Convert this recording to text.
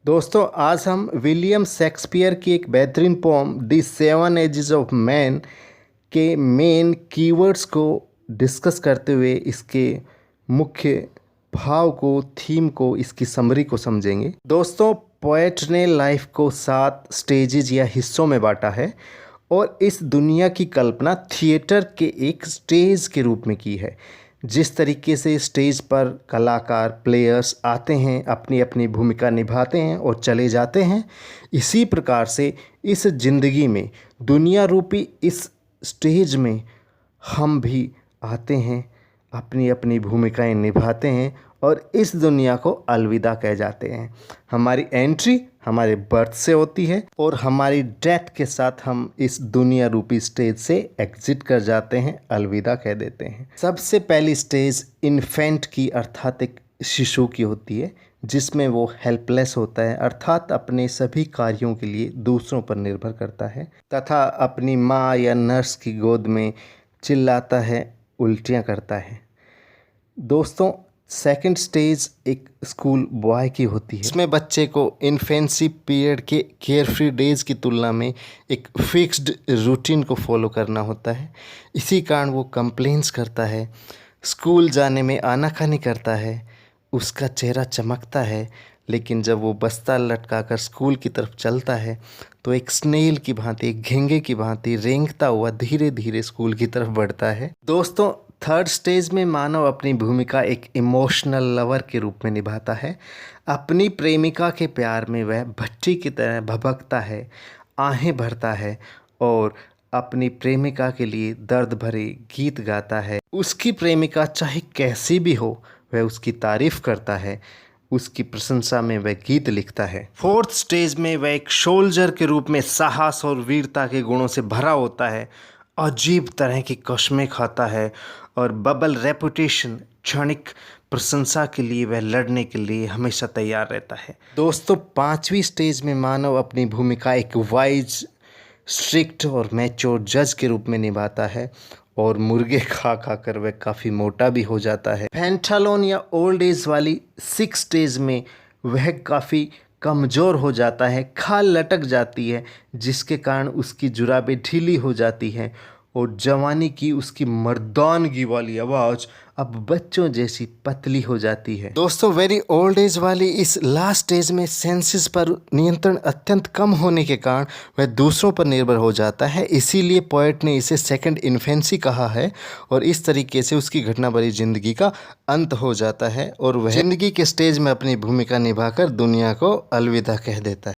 दोस्तों आज हम विलियम शेक्सपियर की एक बेहतरीन poem the seven ages of man के मेन कीवर्ड्स को डिस्कस करते हुए इसके मुख्य भाव को, थीम को, इसकी समरी को समझेंगे। दोस्तों पोएट ने लाइफ को 7 स्टेजेज या हिस्सों में बांटा है और इस दुनिया की कल्पना थिएटर के एक स्टेज के रूप में की है। जिस तरीके से स्टेज पर कलाकार प्लेयर्स आते हैं, अपनी अपनी भूमिका निभाते हैं और चले जाते हैं, इसी प्रकार से इस ज़िंदगी में दुनिया रूपी इस स्टेज में हम भी आते हैं, अपनी अपनी भूमिकाएं निभाते हैं और इस दुनिया को अलविदा कह जाते हैं। हमारी एंट्री हमारे बर्थ से होती है और हमारी डेथ के साथ हम इस दुनिया रूपी स्टेज से एग्जिट कर जाते हैं, अलविदा कह देते हैं। सबसे पहली स्टेज इन्फेंट की अर्थात एक शिशु की होती है, जिसमें वो हेल्पलेस होता है अर्थात अपने सभी कार्यों के लिए दूसरों पर निर्भर करता है तथा अपनी माँ या नर्स की गोद में चिल्लाता है, उल्टियाँ करता है। दोस्तों सेकंड स्टेज एक स्कूल बॉय की होती है। इसमें बच्चे को इन्फेंसी पीरियड के केयरफ्री डेज की तुलना में एक फिक्स्ड रूटीन को फॉलो करना होता है। इसी कारण वो कंप्लेंट्स करता है, स्कूल जाने में आनाकानी करता है, उसका चेहरा चमकता है, लेकिन जब वो बस्ता लटकाकर स्कूल की तरफ चलता है तो एक स्नेल की भांति, एक घिंगे की भांति रेंगता हुआ धीरे धीरे स्कूल की तरफ बढ़ता है। दोस्तों थर्ड स्टेज में मानव अपनी भूमिका एक इमोशनल लवर के रूप में निभाता है। अपनी प्रेमिका के प्यार में वह भट्टी की तरह भभकता है, आहें भरता है और अपनी प्रेमिका के लिए दर्द भरे गीत गाता है। उसकी प्रेमिका चाहे कैसी भी हो, वह उसकी तारीफ करता है, उसकी प्रशंसा में वह गीत लिखता है। फोर्थ स्टेज में वह एक सोल्जर के रूप में साहस और वीरता के गुणों से भरा होता है, अजीब तरह की कस्में खाता है और बबल रेपुटेशन, क्षणिक प्रशंसा के लिए वह लड़ने के लिए हमेशा तैयार रहता है। दोस्तों पांचवी स्टेज में मानव अपनी भूमिका एक वाइज, स्ट्रिक्ट और मैच्योर जज के रूप में निभाता है और मुर्गे खा खा कर वह काफ़ी मोटा भी हो जाता है। पेंटालोन या ओल्ड एज वाली 6 स्टेज में वह काफ़ी कमज़ोर हो जाता है, खाल लटक जाती है, जिसके कारण उसकी जुराबें ढीली हो जाती हैं और जवानी की उसकी मर्दानगी वाली आवाज़ अब बच्चों जैसी पतली हो जाती है। दोस्तों वेरी ओल्ड एज वाली इस लास्ट स्टेज में सेंसेस पर नियंत्रण अत्यंत कम होने के कारण वह दूसरों पर निर्भर हो जाता है। इसीलिए पोएट ने इसे सेकंड इन्फेंसी कहा है और इस तरीके से उसकी घटना भरी जिंदगी का अंत हो जाता है और वह जिंदगी के स्टेज में अपनी भूमिका निभाकर दुनिया को अलविदा कह देता है।